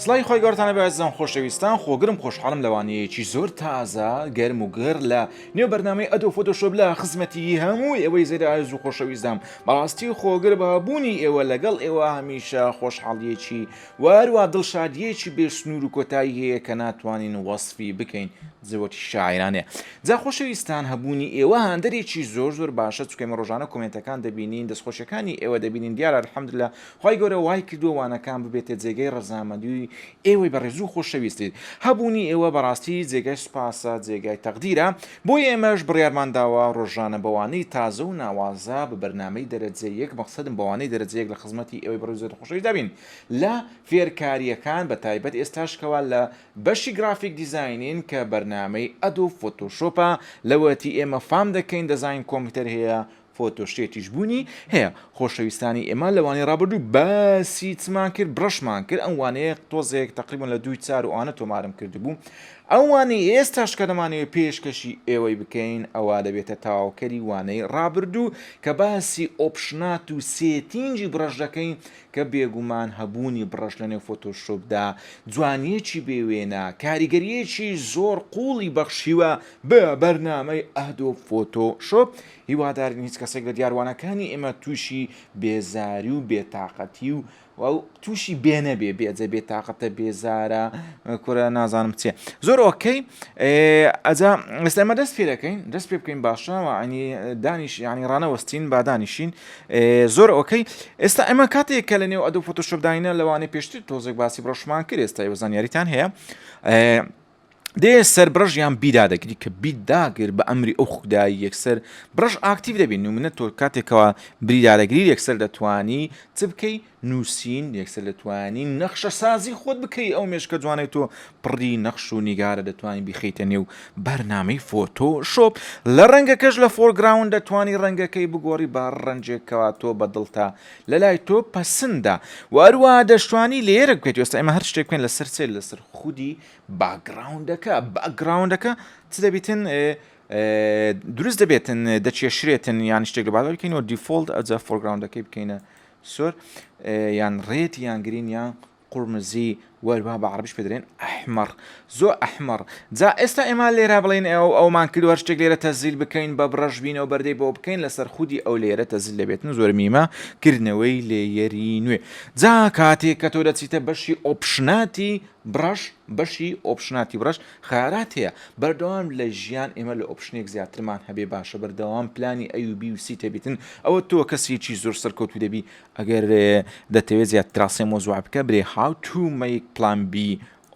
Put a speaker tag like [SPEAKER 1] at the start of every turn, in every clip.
[SPEAKER 1] سڵی خۆی گەورتانە بەزم خۆشەویستان خۆگرم خۆشحاڵم لەوانەیەکی زۆر تازە گەرم و گەر لە نێو بەرنامەی ئەدۆ فۆتۆشۆپ لە خزمەتی هەموو ئێوەی زێرە ئاز و خۆشەویستم بەڕاستی خۆگر بەبوونی ئێوە لەگەڵ ئێوە هەمیشە خۆشحاڵیەکی وارووا دڵشادیەکی بێسنوور و کۆتایی هەیە کە ناتوانین وەصفی بکەین زەوەتی شاعرانێ جا خۆشەویستان هەبوونی ئێوە هەندێکی زۆر باشە چکەمە ڕۆژانە کۆمنتەکان دەبینین دەستخۆشەکانی ئێوە دەبینین دیارە الحەمدوللا خی گەورە وای کردووانەکان ببێتە جێگەی ڕەزامەندی ئێوەی بەڕێزوو خۆشەویستیت هەبوونی ئێوە بەڕاستی جێگای سوپاسە جێگای تەقدیرە بۆی ئێمەش بڕیارمانداوە ڕۆژانە بەوانەی تازە و ناوازە بە بەرنامەی دەرەجە یەک مەقسەدم بەوانەی دەرەجەیەک لە خزمەتی ئێوەی بەڕێزوو خۆشەویست دەبین لە فێرکاریەکان بە تایبەت ئێستاشکەوە لە بەشی گرافیک دیزاینین کە بەرنامەی ئەدۆ فۆتۆشۆپە لەوەتی ئێمە فام دەکەین دەزاین کۆمپیوتەر هەیە فۆتۆشتێتیش بوونی هەیە خۆشەویستانی ئێمە لەوانەی ڕابردوو باسی چمان کرد برەشمان کرد ئەوانەیە تۆزێک تقریبان لە 2 چار و ئانە تۆمارم کردبوو ئەوانەی ئێستاش کە دەمانەوێت پێشکەشی ئێوەی بکەین ئەوە دەبێتە تاواوکەری وانەی ڕابردوو کە باسی ئۆپشنات و سێتینجی برەش دەکەین کە بێگومان هەبوونی برەش لە نێو فۆتۆشۆپدا جوانیەکی بێوێنە کاریگەریەکی زۆر قوڵی بەخشیوە بە بەرنامەی ئەدۆ فۆتۆشۆپ هیوادارین هیچ کەسێک لە دیاروانەکانی ئێمە تووشی بێزاری و بێتاقەتی و تووشی بێنەبێ بێجە بێتاقەتە بێزارە کورە نازانم چێ زۆر ئۆکەی ئەجا ئێستا ئێمە دەست پێ دەکەین دەست پێ بکەین باشەوە ئەنی دانیش ینی ڕانەوەستین با دانیشین زۆر ئۆکەی ئێستا ئەمە کاتێک کە لە نێو ئەدۆ فۆتۆشۆپ داینە لەوانەیە پێشتر تۆزێک باسی بڕۆشمان کرد ئێستا ئێوە زانیاریتان هەیە دێ سەر برەش یان بیدا دەکری کە بیت داگر بە ئەمری ئەو خودایی یەکسەر برەش ئاکتیو دەبین نمونە تۆ کاتێکەوە بریدارەگری یەکسەر دەتوانی چ بکەی نووسین یەکسەر دەتوانی نەخشە سازی خۆت بکەی ئەو مێشکە جوانەی تۆ پڕی نەخش و نیگارە دەتوانی بیخیتە نێو بەرنامەی فۆتۆشۆپ لە ڕەنگەکەش لە فۆرگراون دەتوانی ڕەنگەکەی بگۆڕی با ڕەنجێکەوە تۆ بەدڵتا لە لای تۆ پەسندا وارووا دەشتوانی لێرە بکەیت ئێستا ئێمە هەر شتێک بکەین لەسەر چێ لەسەر خودی باگراوندەکە چ دەبیتن دروست دەبێتن دەچێشرێتن یان شتێک لە باڵ بکەینەوە دیفۆلت ئەجا فۆرگراوندەکەی بکەینە سۆر یان ڕێت یان گرین یان قورمزی وەروە بە عەربیش پێدرێن ئەحمەر زۆر ئەحمەر جا ئێستا ئێمە لێرە بڵین ئەومان کردووە شتێک لێرە تەزیل بکەین بە برەش بینەوە بەردەی بۆ بکەین لەسەر خودی ئەو لێرە تەزیل دەبێتن زۆر میمە کردنەوەی لێیەری نوێ جا کاتێک کە تۆ دەچیتە بەشی ئۆپشناتی برەش بەشی ئۆپشناتی برەش خیارات هەیە بەردەوام لە ژیان ئێمە لە ئۆپشنێک زیاترمان هەبێ باشە بەردەوام پلانی ئەیوبی و سی تەبیتن ئەوە تۆ کەسێکی زۆر سەرکەوتوو دەبی ئەگەر دەتەوێت زیاتر تراسێ مۆزوع بکە برێ how to make plan B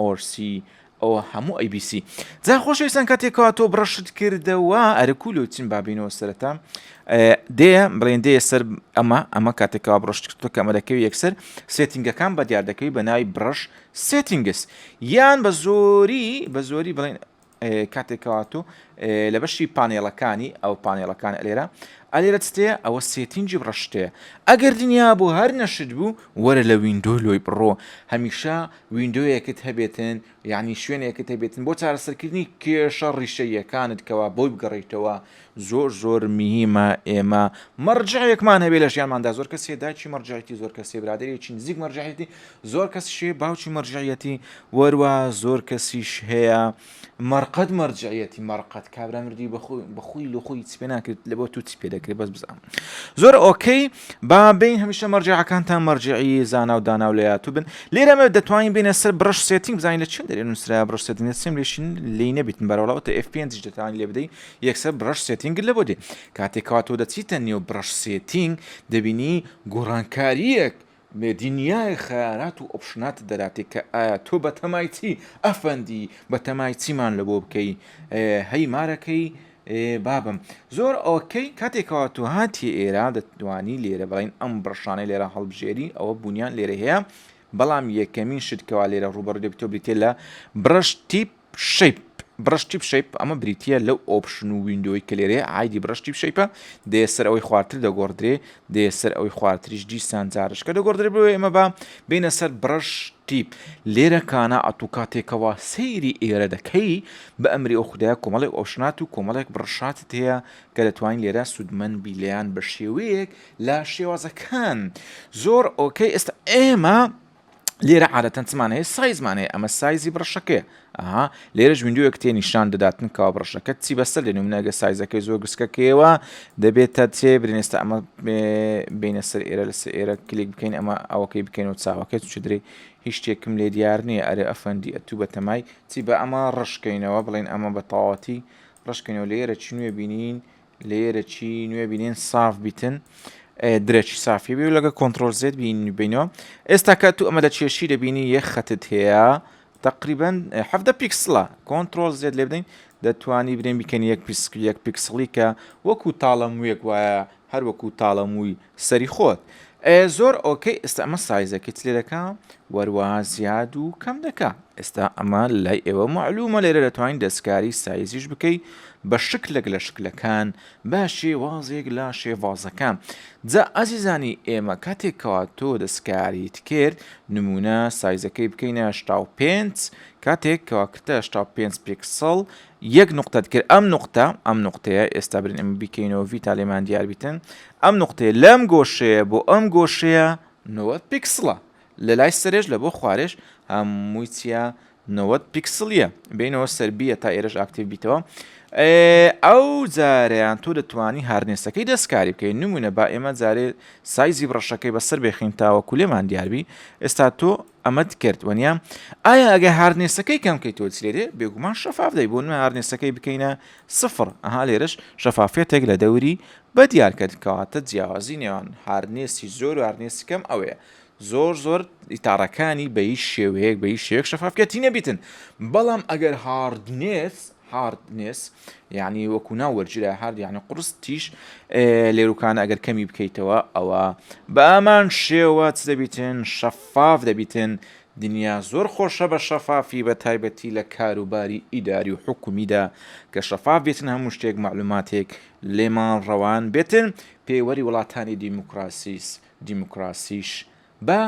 [SPEAKER 1] or C ئەوە هەموو ABC جا خۆشەویستان کاتێکەوە تۆ برەشت کردەوە ئەرەکول و چین بابینەوە سەرەتا دێ بڵێن دێ سەر ئەمە کاتێکەوە برەشت کردو کە ئەمە دەکەوی یەکسەر سێتینگەکان بە دیار دەکەوی بە ناوی برەش سێتینگس یان بە زۆری بڵێن کاتێکەوە تۆ لە بەشی پانێڵەکانی ئەو پانێڵەکان ئەلێرە چتەیە ئەوە سێتینجی برەشتەیە ئەگەر دنیا بۆ هەر نەشت بوو وەرە لە ویندۆ لۆی بڕۆ هەمیشە ویندۆیەکت هەبێتن یعنی شوێنێکت هەبێتن بۆ چارەسەرکردنی کێشە ڕیشەیەکانت کەوا بۆی بگەڕیتەوە زۆر میهمە ئێمە مەرجعەکمان هەبێ لە ژیانماندا زۆر کەسێ دایکی مەرجعەتی زۆر کەسێ برادێکی نزیک مەرجعەتی زۆر کەسیشێ باوکی مەرجعەتی وەروە زۆر کەسیش هەیە مەرقەد مەرجعەتی مەرقەد کابرا مردی بەخۆی لە خۆی چ پێ ناکرد لە بۆ تو چ پێ دەکرێت بەس بزانم زۆر ئۆکەی با بین هەمیشە مەرجعەکانتان مەرجعی زانا و دانا و لە یاتوو بن لێرەمە دەتوانین بینە سەر برەش سێتینگ بزانین لە چێ دەرێن نووسرا برەش سێتینگ سێم لێشین لی نەبیتن بەرەوەڵاوە F5 دەتوانین لێ بدەی یەکسەر برەش سێتینگ لە بۆ دێ کاتێکەوە تۆ دەچیتە نێو برەش سێتینگ دەبینی گۆڕانکاریەک دنیای خیارات و ئۆپشنات دەراتێک کە ئایا تۆ بە تەمایچی ئەفەندی بە تەمایچیمان لە بۆ بکەی هەی مارەکەی بابم زۆر ئۆکەی کاتێکەوە تۆ هاتی ئێرە دەتوانی لێرە بڵین ئەم بڕشانەی لێرە هەڵبژێری ئەوە بوونیان لێرە هەیە بەڵام یەکەمین شتکەوا لێرە ڕوبەڕوو دەبێتۆ بریتێ لە برەش تیپ شەیپ برەش تیپ شەیپ ئەمە بریتە لەو ئۆپشن و ویندۆی کە لێرەیە عایدی برەش تیپ شەیپە دێ سەر ئەوەی خوارتر دەگۆڕدرێ دێ سەر ئەوەی خوارتریش دیسان جارشکە دەگۆڕدرێ بۆ ئێمە بە بینە سەر برەش تیپ لێرەکانە ئەتو کاتێکەوە سەیری ئێرە دەکەی بە ئەمری ئەو خوددایە کۆمەڵێک ئۆپشنات و کۆمەڵێک برشاتت هەیە کە دەتوانین لێرە سوودمەند بیلیان بە شێوەیەک لە شێوازەکان زۆر ئۆکەی ئێستا ئێمە لێرە عادەتەن چمان هەیە سایزمان هەیە ئەمە سایزی بڕەشەکەی لێرەش ویندۆیەک تێ نیشان دەداتن کاوە بڕەشەکە چی بەسەر لێ نمونەگە سایزەکەی زۆر گسکەکەیەوە دەبێتە تێ برێنێستا ئەمە بینە سەر ئێرە لەسەر ئێرە کلیک بکەین ئەمە ئەوەکەی بکەینەوە چاوەکەی چ درێ هیچ شتێکم لێ دیار نییە ئەرێ ئەفەندی ئەتوو بە تەمای چی بە ئەمە ڕشکەینەوە بڵێن ئەمە بە تەواوەتی ڕشکەینەوە لێرە چی نوێ بینین لێرە چی نوێ بینین ساف بیتن درێکی سافی بێ و لەگە کۆنتترۆل زێت بینەوە ئێستا کە تو ئەمە لە کێشی دەبینی یەک خەتت هەیە تقریبان 7 پیکسڵە کۆنتترۆل زێت لێ بدەین دەتوانی برێن بیکەن یەک پیکسڵی کە وەکو تاڵەموویەک وایە هەر وەکو تاڵەمووی سەری خۆت زۆر ئۆکەی ئێستا ئەمە سایزەکەیت لێ دەکا وەروە زیاد و کەم دەکا ئێستا ئەمە لای ئێوە معلومە لێرە دەتوانین دەستکاری سایزیش بکەیت بە شکلێک لە شکلەکان با شێوازێک لە شێوازەکان جا ئازیزانی ئێمە کاتێکەوە تۆ دەستکاریت کرد نمونە سایزەکەی بکەینە 5 کاتێکەوە کتە 5 پیکسڵ یەک نقطەت کرد ئەم نقطەیە ئێستا برن ئەمە بیکەینەوە ڤیتا لێمان دیار بیتن ئەم نقطەیە لەم گۆشەیە بۆ ئەم گۆشەیە 90 پیکسڵە لە لای سەرێژ لە بۆ خوارش هەمووی چیە 90 پیکسلیە بینەوە سەربیە تا ئێرەش ئاکتیو بیتەوە ئەو جارەیان تۆ دەتوانی هارنێسەکەی دەستکاری بکەین نمونە با ئێمە جارێ سایزی بڕەشەکەی بەسەر بێخین تاوەکو لێمان دیاربی ئێستا تۆ ئەمەت کرد وەنیام ئایا ئەگە هارنێسەکەی کەمکەی تۆ لێرێ بێگومان شەفاف دەی بۆ نوێ هارنێسەکەی بکەینە سفر لێرش شەفافێتێک لە دەوری بە دیار کرد کەواتە جیاوازی نێوان هارنێسی زۆر و هارنێسی کەم ئەوەیە زۆر ئیتارەکانی بە هیچ شێوەیەک بە هیچ شێوەیەک شەفافکەتی نەبیتن بەڵام ئەگەر هاردنس یعنی وەکو ناوەرجرە هارد یعنی قرس تیش لێروکانە ئەگەر کەمی بکەیتەوە ئەوە بە ئەمان شێوە چ دەبیتن شەفاف دەبیتن دنیا زۆر خۆشە بە شەفافی بە تایبەتی لە کاروباری ئیداری و حکومیدا کە شەفاف بێتن هەموو شتێک معلوماتێک لێمان ڕەوان بێتن پێوەری وڵاتانی دیموکراسیش بە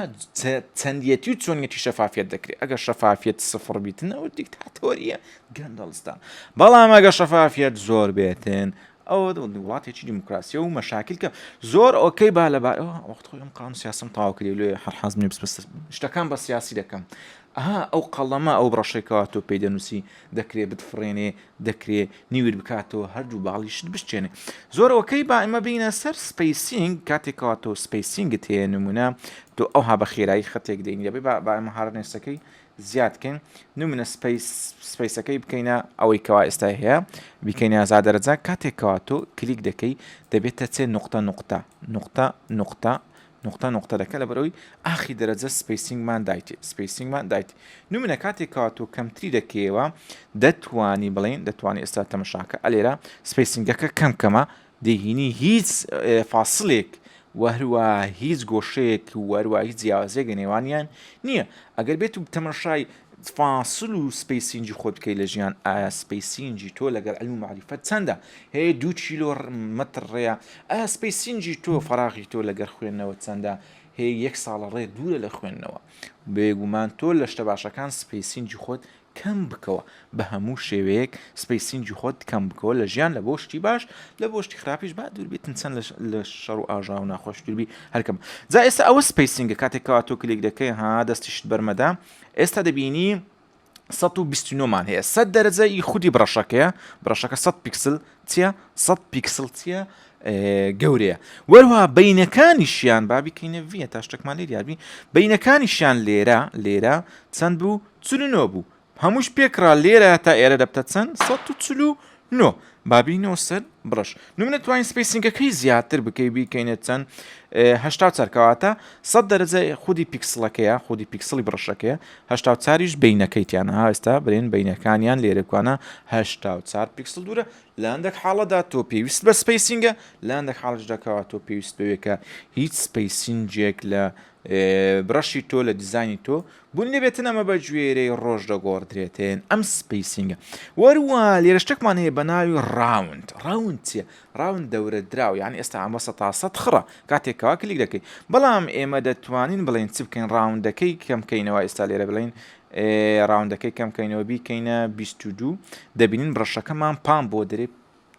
[SPEAKER 1] چەندیەتی و چۆنیەتی شەفافیت دەکرێت ئەگە شەفافیت سفر بیتنەوە دیکتاتۆریە گەندەڵستان بەڵام ئەگە شەفافیت زۆر بێتن ئەوە وڵاتێکی دیموکراسی و مەشاکل کە زۆر ئۆکەی با لەبارەوە وەخت خۆی ئەم قانون سیاسم تاواکری لێ هەر حەزم شتەکان بە سیاسی دەکەم ئەو قەڵەمە ئەو بڕەشێکەوە تۆ پێی دەنووسی دەکرێت بتفرێنێ دەکرێت نیور بکاتەوە هەردوو باڵیشت بشتێنێ زۆر ئۆکەی با ئەمە بینە سەر سپیسینگ کاتێکەوە تۆ سپیسینگت هەیە نمونە تۆ ئەوها بە خێرایی خەتێک دەین دەبێ با ئەمە هاڕنێسەکەی زیادکەین نمونە سپیسەکەی بکەینە ئەوەی کەوا ئێستا هەیە بیکەینە ئازادەرەجا کاتێکەوە تۆ کلیک دەکەی دەبێتە چێ نقطە دەکە لە بەرەوەی ئاخی دەرەجە سپیسینگمان دایتی نمونە کاتێکەوە تۆ کەمتری دەکەیەوە دەتوانی ئێستا تەمەشاکە ئەلێرە سپیسینگەکە کەمکەمە دەهینی هیچ فاسڵێک وەهروە هیچ گۆشەیەک وەروە هیچ جیاوازێک نێوانیان نییە ئەگەر بێت و تەمەشای فاسل و سپیسینجی خۆت بکەی لە ژیان ئایا سپیسینجی تۆ لەگەر علم و معریفەت چەندە هەیە 2 کیلۆ مەتر ڕێە ئایا سپیسینجی تۆ فەراغی تۆ لەگەر خوێندنەوە چەندە هەیە 1 ساڵە ڕێ دوورە لە خوێندنەوە بێگومان تۆ لە شتە باشەکان سپیسینجی خۆت کەم بکەوە بە هەموو شێوەیەک سپیسینجی خۆت کەم بکەوە لە ژیان لە بۆ شتی باش لە بۆ شتی خراپیش با دووربیتن چەند لە شەڕ و ئاژا و ناخۆش دووربی هەرکەم جا ئێستا ئەوە سپیسینگە کاتێکەوە تۆ کلیک دەکەی دەستیشت بەرمەدا ئێستا دەبینی 129مان هەیە 100 دەرەجەی خودی بڕەشەکە 100 پیکسل چییە 100 پیکسل چییە گەورەیە وەروە بینەکانیشیان بابیکەینە ڤە تا شتێکمان لێ دیاربی بینەکانیشیان لێرە چەند بوو 49 بوو هەمووش پێکرا لێرە تا ئێرە دەبتە چەند 149 بابینەوە سەر بڕش نمونە توانین سپیسینگەکەی زیاتر بکەی بیکەینە چەند 80 کەواتە 100 دەرەجە خودی پیکسڵەکەیە خودی پیکسڵی بڕشەکەیە 84یش بینەکەیتیان ئێستا برێن بینەکانیان لێرەکوانە 84 پیکسل دوورە لە هەندێک حاڵەدا تۆ پێویست بە سپیسینگە لە هەندێک حاڵشدەکەەوە تۆ پێویست بوێکە هیچ سپیسینجێک لە بڕەشی تۆ لە دیزانی تۆ بوون لێبێتن ئەمە بە گوێرەی ڕۆژ دەگۆڕدرێتێن ئەم سپیسینگە وەروە لێرە شتێکمان هەیە بە ناوی ڕاوند چییە ڕاوند دەورە دراو یعنی ئێستا ئەمە 100 خڕە کاتێکەوە کلیک دەکەی بەڵام ئێمە دەتوانین بڵین چ بکەین ڕاوندەکەی کەمکەینەوە ئێستا لێرە بڵین ڕاوندەکەی کەمکەینەوە بیکەینە 22 دەبینین بڕەشەکەمان پام بۆ دەرێ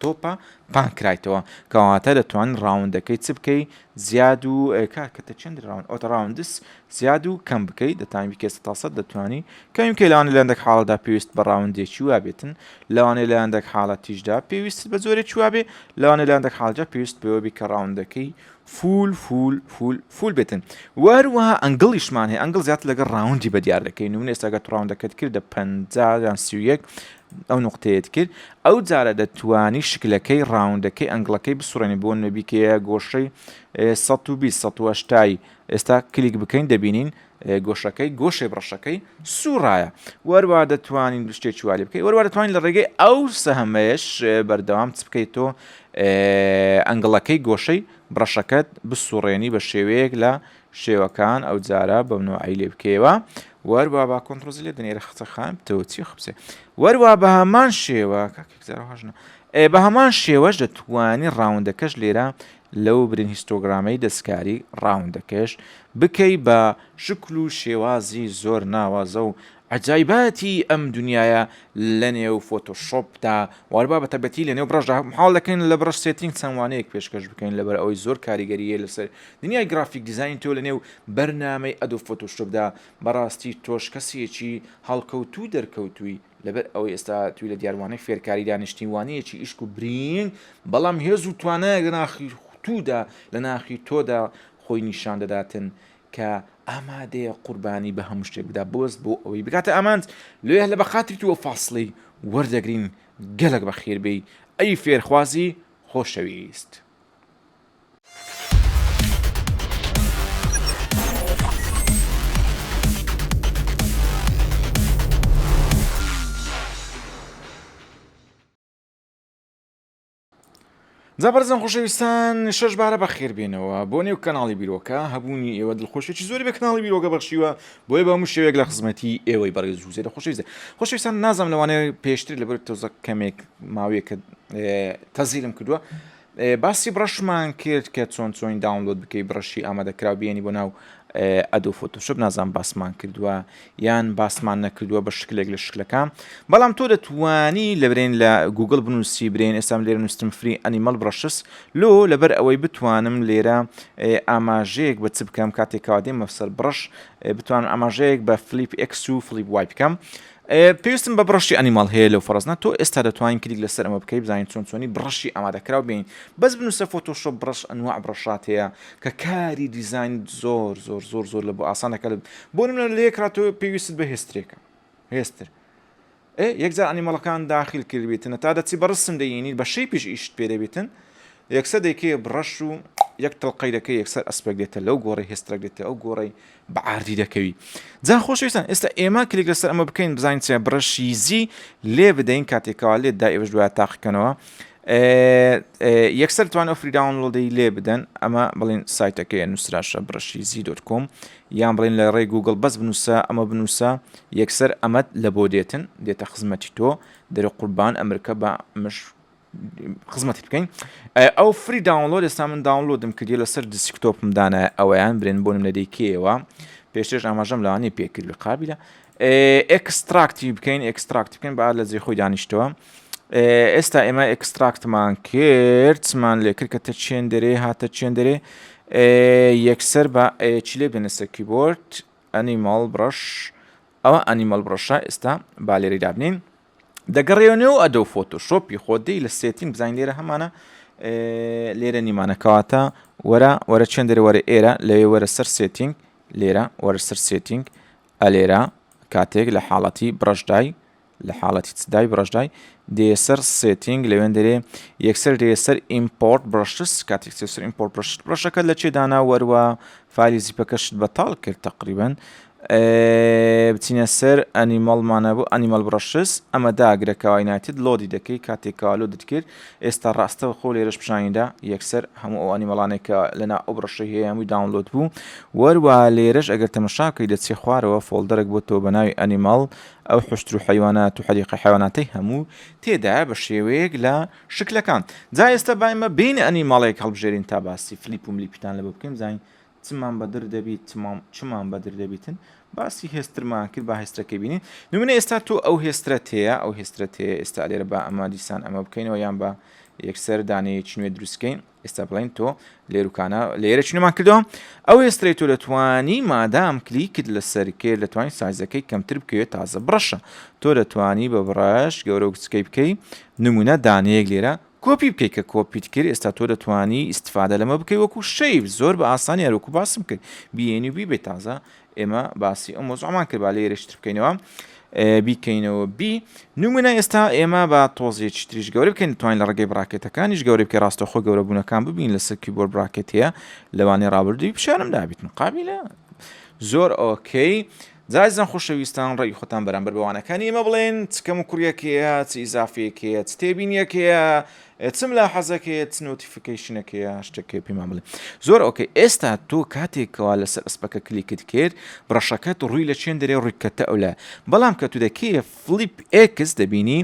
[SPEAKER 1] تۆپە پانکرایتەوە کەواتە دەتوانین ڕاوندەکەی چ بکەی زیاد و کاتە چەند ئۆتە ڕاوندس زیاد و کەم بکەیت دەتانی بکەێت تاسە دەتوانی کەم کە لەوانە لەندێک حاڵەدا پێویست بە ڕاوندێکی وا بێتن لەوانەیە لە هەندێک حاڵەتیشدا پێویست بە زۆرێکی وا بێ لەوانە لە هەندێک حاڵجا پێویست بەوەبی کە ڕاوندەکەی فول بێتن وەروەها ئەنگڵیشمان هەیە ئەنگڵ زیاتر لەگەڵ ڕاوندی بە دیار دەکەین نمونە ئێستاگەت ڕاوندەکەت کردە 50 یان 31 ئەو نقطەیەت کرد ئەو جارە دەتوانی شکلەکەی ڕاوندەکەی ئەنگڵەکەی بسوڕێنی بۆ نەبیکەیە گۆشەی 120 ئێستا کلیک بکەین دەبینین گۆشەکەی گۆشەی بڕەشەکەی سوڕایە وەروە دەتوانین شتێکی والی بکەیت وەروە دەتوانین لە ڕێگەی ئەو سەهەمەیەش بەردەوام چ بکەیتەوە ئەنگڵەکەی گۆشەی بڕەشەکەت بسوڕێنی بە شێوەیەک لە شێوەکان ئەو جارە بەم نوعی لێ بکەوە وەروە با کۆنتڕۆز لێ دنێرە خچەخان بتەوەچی خبسێ وەروە بە هەمان شێوە بە هەمان شێوەش دەتوانی ڕاوندەکەش لێرە لەو برین هیستۆگرامەی دەستکاری ڕاوندەکەش بکەی بە شکل و شێوازی زۆر ناوازە و عجایباتی ئەم دنیاە لە نێو فۆتۆشۆپدا واربا بە تەبەتی لە نێو بڕژدا حاڵ دەکەین لە بڕش سێتینگ چەندوانەیەک پێشکەش بکەین لەبەر ئەوەی زۆر کاریگەریە لەسەر دنیای گرافیک دیزاین تۆ لە نێو بەرنامەی ئەدۆ فۆتۆشۆپدا بەڕاستی تۆش کەسێکی هەڵکەوتوو دەرکەوتووی لەبەر ئەوەی ئێستا توی لە دیاروانەی فێرکاری دانیشتیوانەیەکی ئیشک و برین بەڵام هێز و توانایە لە ناخی توودا لە ناخی تۆدا خۆی نیشان دەداتن کە ئامادەیە قوربانی بە هەموو شتێک بدا بۆست بۆ ئەوەی بکاتە ئامانج لێ لە بەخاتری تووە فاصلی وەردەگرین گەلک بە خێربەی ئەی فێرخوازی خۆشەویست. زابەرزان خۆشەویستان شەشبارە بە خێربێنەوە بۆ نێو کەناڵی بیرۆکە هەبوونی ئێوە دڵخۆشێکی زۆری بە کەناڵی بیرۆکە بەخشیوە بۆیە بە هەموو شێوەیەک لە خزمەتی ئێوەی بەڕێز جوزێرە خۆشەویستان نازانم لەوانەیە پێشتر لەبەر تۆزە کەمێک ماوەیەکە تەزیلم کردووە باسی بڕەشمان کرد کە چۆن داونلۆد بکەی بڕەشی ئامادەکراو بێنی بۆ ناو ئەدۆ فۆتۆشۆپ نازان باسمان کردووە یان باسمان نەکردووە بە شکلێک لە شکلەکان بەڵام تۆ دەتوانی لە برێن لە گوگل بنووسی برێن ئێستام لێرە نووسم فری ئەنیمەڵ بڕەشس لەبەر ئەوەی بتوانم لێرە ئاماژەیەک بە چ بکەم کاتێکاوا دێمە مەفسەر بڕەش بتوانم ئاماژەیەک بە فلیپ ئێکس و فلیپ وای بکەم پێویستم بە بڕەشی ئەنیماڵ هەیە لەو فەرزنا تۆ ئێستا دەتوانین کلیک لەسەر ئەمە بکەی بزانین چۆنی بڕەشی ئامادەکراو بین بەس بنووسە فۆتۆشۆپ بڕەش ئەنواع بڕەشات هەیە کە کاری دیزاین زۆر لە بۆ ئاسانەکە بۆ نمونە لە یەکراتەوە پێویست بە هێسترێکە هێستر یەکجار ئەنیمەڵەکان داخل کردبێتن تا دەچی بەڕستم دەینی بە شەی پێش ئیشت پێ دەبێتن یەکسەر دەیکەیە بڕەش و یەک تەڵقەی دەکەی یەکسەر ئەسپێک دێتە لەو گۆڕی هێسترەک دێتە ئەو گۆڕی بە ئاردی دەکەوی جا خۆشەویستان ئێستا ئێمە کلیک لەسەر ئەمە بکەین بزانین چێ بڕەشی زی لێ بدەین کاتێکەوە لێت دا ئێوەش دوای تاقیکەنەوە یەکسەر توان ئەو فری داونلۆدەی لێ بدەن ئەمە بڵین سایتەکەی نووسراشە بڕەشی زی.com یان بڵین لە ڕێی گوگل بەس بنووسە ئەمە بنووسە یەکسەر ئەمەت لە بۆ دێتە خزمەتی تۆ دەرە قوربان ئەمریکا بە مش خزمەتی بکەین ئەو فری داونلۆد ئێستا من داونلۆدم کردی لەسەر دیسکتۆپمدانە ئەوەیان برێن بۆ نم لە دەیکەوە پێشترش ئاماژەم لەوانەیە پێکرد لە قابلە ئێکستراکتی بکەین بە لە جێ خۆی دانیشتەوە ئێستا ئێمە ئێکستراکتمان کرد چمان لێ کرد کە تە چێن دەرێ هاتە چێن دەرێ یەکسەر بە چی لێ بنەسەر کیبۆرد ئەنیماڵ بڕەش ئەوە ئەنیماڵ بڕەشە ئێستا با لێرەی دابنین دەگەڕێنەوە ئەدۆ فۆتۆشۆپی خۆدەی لە سێتینگ بزانین لێرە هەمانە لێرە نیمانەکەواتە وەرە چێن دەرێ وەرە ئێرە لەوێ وەرە سەر سێتینگ لێرە وەرە سەر سێتینگ ئەلێرە کاتێک لە حاڵەتی بڕەشدای لە حاڵەتی چدای بڕەشدای دێسەر سێتینگ لەوێن دەرێ یەکسەر دێسەر ئیمپۆرت بڕەشس کاتێک سێسەر ئیمپۆرت بڕەشەکە لە چێدانا وەروە فایلی زیپەکەشت بەتاڵ کرد تقریبا بچینە سەر ئەنیمەڵمانە بوو ئەنیمەڵ بڕەشس ئەمە داگرەکەوای ناتێت لۆدی دەکەی کاتێکەوە لۆ دەکرد ئێستا ڕاستەوە خۆ لێرەش پیشانیدا یەکسەر هەموو ئەو ئەنیمەڵانێکە لەنا ئەو بڕەشەی هەیە هەمووی داونلۆد بوو وەروە لێرەش ئەگەر تەمەشاکەی دەچێ خوارەوە فۆڵدەرێک بۆ تۆ بە ناوی ئەنیمەڵ ئەو حشتر و حیوانات و حەدیقە حیواناتەی هەموو تێدا بە شێوەیەک لە شکلەکان جا ئێستا باێمە بین ئەنیمەڵێک هەڵبژێرین تا باسی فلیپ و ملیپتان لە بۆ بکەین زانین چمان بەدر دەبیت چمان بەدر دەبیتن باسی هێسترمان کرد با هێسترەکەی بینین نمونە ئێستا تۆ ئەو هێسترە هەیە ئێستا لێرە بە ئەمە دیسان ئەمە بکەینەوە یان بە یەکسەر دانەیەکی نوێ دروستکەین ئێستا بڵین تۆ لێروکانە لێرە چنمان کردەوە ئەو ئێسترێت و دەتوانی مادام کلیکت لەسەر کرد دەتوانین سایزەکەی کەمتر بکەوێت تازە بڕەشە تۆ دەتوانی بە بڕەش گەورە و کچکەی بکەی نمونە دانەیەک لێرە کۆپی بکەیت کە کۆپیت کرد ئێستا تۆ دەتوانی ئیسفادە لەمە بکەی وەکو شەیف زۆر بە ئاسانی هەروەکو باسم کرد بیێنی و بیبێت تازە ئێمە باسی ئەم مۆزوعمان کرد با لێرەشتر بکەینەوە بیکەینەوە بی نمونە ئێستا ئێمە بە تۆزێکی تریش گەورە بکەین توانین لە ڕێگەی براکێتەکانیش گەورە بکە ڕاستەخۆ گەورە بوونەکان ببین لەسەر کیبۆرد براکێت هەیە لەوانەیە ڕابردووی پیشانم دابیتن قابلە زۆر ئۆکەی جایزان خۆشەویستان ڕێی خۆتان بەرامبەر بەوانەکانی ئێمە بڵێن چکەم و کوڕیەکەیە چ ئیزافەیەکەیە چ تێبینیەکەیە چم لە حەزەکەیە چ نۆتیفیکیشنەکەیە شتێکی پێمان بڵێ زۆر ئۆکەی ئێستا تۆ کاتێکەوە لەسەر ئەسپەکە کلیکت کرد بڕەشەکەت ڕووی لە چێن دەرێ ڕوویکەتە ئەو لە بەڵام کە تو دەکەیە فلیپ ئێکس دەبینی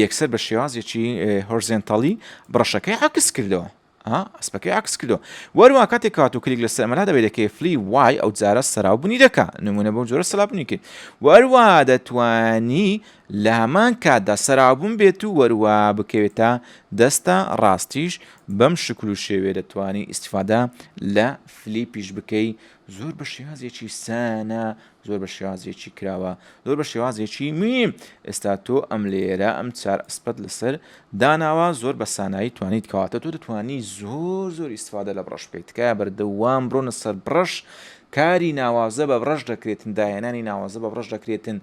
[SPEAKER 1] یەکسەر بە شێوازێکی هۆرزێنتاڵی بڕەشەکەی عکس کردەوە ئەسپەکەی عکس کردو وەروە کاتێک کات و کلیک لەسەر ئەمەدا دەبێت دەکەی فلی وای ئەو جارە سەراوبوونی دەکات نمونە بەو جۆرە سەلابوونی کرد وەروە دەتوانی لە هەمان کاتدا سەراوبوون بێت و وەروە بکەوێتە دەستە ڕاستیش بەم شکل و شێوێ دەتوانی ئیسیفادە لە فلیپیش بکەی زۆر بە شێوازێکی سانە زۆر بە شێوازێکی کراوە زۆر بە شێوازێکی میم ئێستا تۆ ئەم لێرە ئەم چار ئەسپەت لەسەر داناوە زۆر بە سانایی توانیت کەواتە تۆ دەتوانی زۆر ئیسفادە لە بڕەش بکەیتکە بەردەوام بڕۆنە سەر بڕەش کاری ناوازە بە بڕەش دەکرێتن داهێنانی ناوازە بە بڕەش دەکرێتن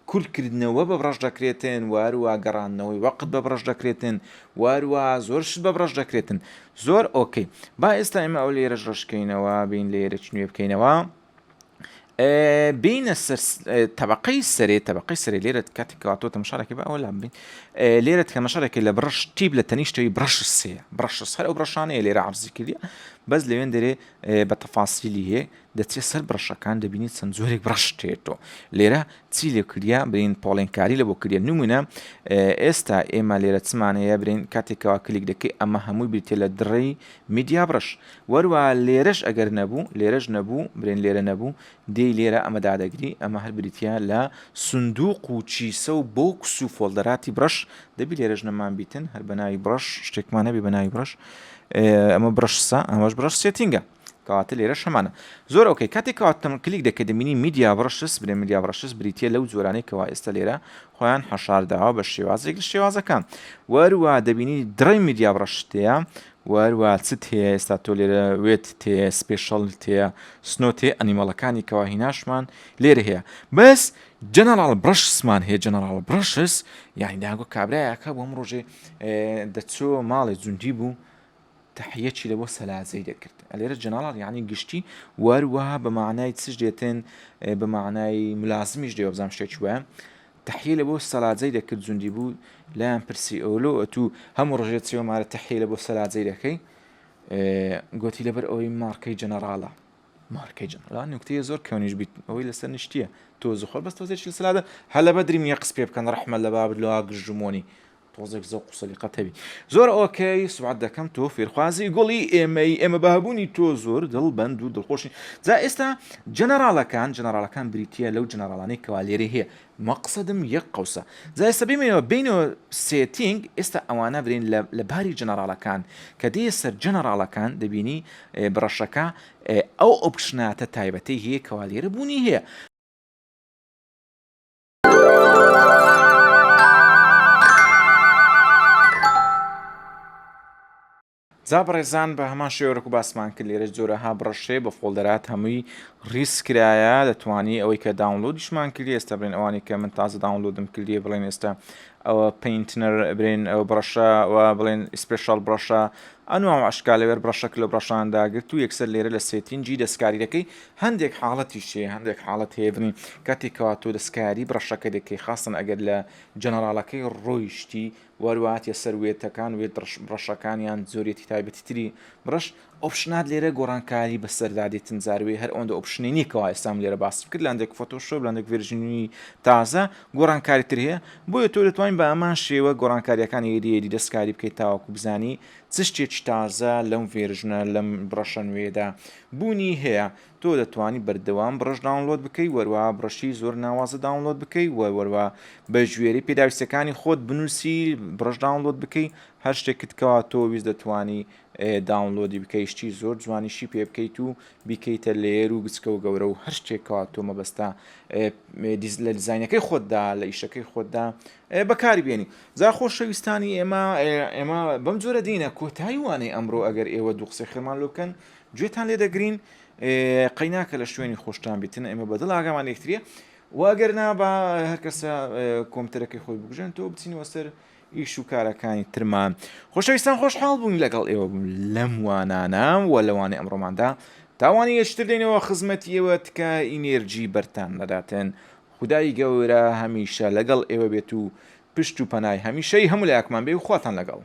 [SPEAKER 1] کورتکردنەوە بە بڕەش دەکرێتن وارووا گەڕانەوەی وەقت بە بڕەش دەکرێتن وارووا زۆر شت بە بڕەش دەکرێتن زۆر ئۆکەی با ئێستا ئێمە ئەو لێرە ڕەشکەینەوە بین لێرە نوێ بکەینەوە بینە طبقەی سەرێ لێرە کاتێکەوە تەماشاڕێکی بە ئەوە لام بین لێرە تەماشاڕێکی لە بڕش تیب لە تەنیشتەوەی بڕش سێ بڕش هەر ئەو بڕشانەیە لێرە عەرزی کردی بەس لەوێن دەرێ بە تەفاسیلی هەیە دەچێت سەر بڕشەکان دەبینیت چەند زۆرێک بڕش تێتەوە لێرە چی لێ کردیا برین پۆڵێنکاری لە بۆ کردە نمونە ئێستا ئێمە لێرە چمانەیە برین کاتێکەوە کلیک دەکەی ئەمە هەمووی بریتێ لە دڕی میدیا بڕش وەروە لێرەش ئەگەر نەبوو لێرەش نەبوو برین لێرە نەبوو دێی لێرە ئەمەدا دەگری ئەمە هەر بریتە لە سندوق و چیسە و بۆکس و فۆلدەراتی بڕش دەبی لێرەش نەمان بیتن هەر بەناوی بڕش شتێکمان نەبی بەناوی بڕش ئەمە بڕشسا ئەمەش بڕش سێتینگە کەواتە لێرە شەمانە زۆر ئۆکەی کاتێک کەواتم کلیک دەکە دەبینی میدیا بڕشس برێ میدیا بڕشس بریتە لەو جۆرانەی کەوا ئێستا لێرە خۆیان حەشارداوە بە شێوازێک لە شێوازەکان وەروە دەبینی دڕی میدیا بڕشتەیە وەروە چت هەیە ئێستا تۆ لێرە وێت تێ سپێشەڵ تێ سنۆ تێ ئەنیمەڵەکانی کەوا هیناشمان لێرە هەیە بەس جەنەرال برەشسمان هەیە جەنەرال برەشس یانی داگۆ کابرایەکە بۆم ڕۆژێ دەچۆ ماڵێ جوندی بوو تحیەکی لە بۆ سەلازەی دەکرد لێرە جەنەرال یعنی گشتی وەروەها بە معنای چش دێتن بە معنای ملازمیش دێ بزانام شتێکی وایە تحیە لە بۆ سەلاجەی دەکرد جوندی بوو لایەن پرسی ئەولۆ تو هەموو ڕژێت چێوەمارە تحیە لە بۆ سەلاجەی دەکەی گوتی لەبەر ئەوەی مارکەی جەنەراڵە مارکەی جەنەرال نوکتەیە زۆر کەونیش بیت ئەوەی لەسەر نیشتیە تۆ زۆخۆر بەس تۆزێکی سەلادە هەلە بەدریم یە قسپێ بکەن ڕەحمە لە بابت لەوا گژمۆنی تۆزێک زەوق و سەلیقەتەبی زۆر ئۆکەی سوعات دەکەم تۆ فێرخوازی گوڵی ئێمە بەهبوونی تۆ زۆر دڵبەند و دڵخۆشی جا ئێستا جەنەراڵەکان بریتە لەو جەنەراڵانەی کەوا لێرە هەیە مەقسەدم یەک قەوسە جا ئێستا بینەوە بینەوە سێتینگ ئێستا ئەوانە برین لە باری جەنەراڵەکان کە دێ سەر جەنەراڵەکان دەبینی بڕەشەکە ئەو ئۆپشناتە تایبەتەی هەیە کەوا لێرە بوونی هەیە جا بەڕێزان بە هەمان شێوەرەك و باسمان کرد لێرە جۆرەها بڕەشێ بە فۆلدەرات هەمووی ڕیسکرایە دەتوانی ئەوەی کە داونلۆدیشمان کردی ئێستا برێن ئەوانی کە من تازە داونلۆدم کردی بڵێن ئێستا ئەوە پینتنەر برێن ئەو بڕەشە و بڵێن سپێشال بڕەشە ئەنوام عشکا لەوێر بڕەشەک لە بڕەشانداگرت و یەکسەر لێرە لە سێتینجی دەستکاری دەکەی هەندێک حاڵەتی شێ هەندێک حاڵەت هێبنی کاتێکەوە تۆ دەستکاری بڕەشەکە دەکەی خاستن ئەگەر لە جەنەراڵەکەی ڕۆیشتی وەرواتە سەروێتەکان وێت بڕەشەکانیان زۆرێتی تایبەتی تری بڕەش ئۆپشنات لێرە گۆڕانکاری بەسەردادێتن زاروێ هەر ئەوەندە ئۆپشنێنی کەوا ئێستام لێرە باس کرد لاندێک فۆتۆشۆپ لاندێک ڤێرژنی تازە گۆڕانکاری تر هەیە بۆیە تۆ دەتوانین بە ئەمان شێوە گۆڕانکاریەکانی هێدی دەستکاری بکەیت تاواکو بزانی چ شتێکی تازە لەم ڤێرژنە لەم بڕەشە نوێدا بوونی هەیە تۆ دەتوانی بەردەوام بڕەش داونلۆد بکەی وەروە بڕەشی زۆر ناوازە داونلۆد بکەی وەروە بە ژێری پێداویستەکانی خۆت بنووسی بڕەش داونلۆد بکەی هەر شتێکت کەوا تۆ ویست دەتوانی داونلۆدی بکەیشتی زۆر جوانیشی پێ بکەیت و بیکەیتە لێر و گچکە و گەورە و هەر شتێکەوە تۆ مەبەستا لە دیزاینەکەی خۆتدا لە ئیشەکەی خۆتدا بەکاری بێنی زا خۆشەویستانی ئێمە بەم جۆرە دینە کۆتایی وانەی ئەمڕۆ ئەگەر ئێوە دوو قسەی خێمان لۆ بکەن گوێتان لێ دەگرین قەیناکە لە شوێنی خۆشتان بیتن ئێمە بەدڵ ئاگامان یەکتریە واگەر نا بە هەر کەسە کۆمپیوتەرەکەی خۆی بگژێن تۆ بچینەوە سەر ئیش و کارەکانی ترمان خۆشەویستان خۆشحاڵ بووین لەگەڵ ئێوە لەم وانانە و لەوانەی ئەمڕۆماندا تاوانی هێشتر دێنەوە خزمەتیەوە تکە ئینێرجی بەرتان نەداتن خودای گەورە هەمیشە لەگەڵ ئێوە بێت و پشت و پەنای هەمیشەی هەموو لایەکمان بێ و خواتان لەگەڵ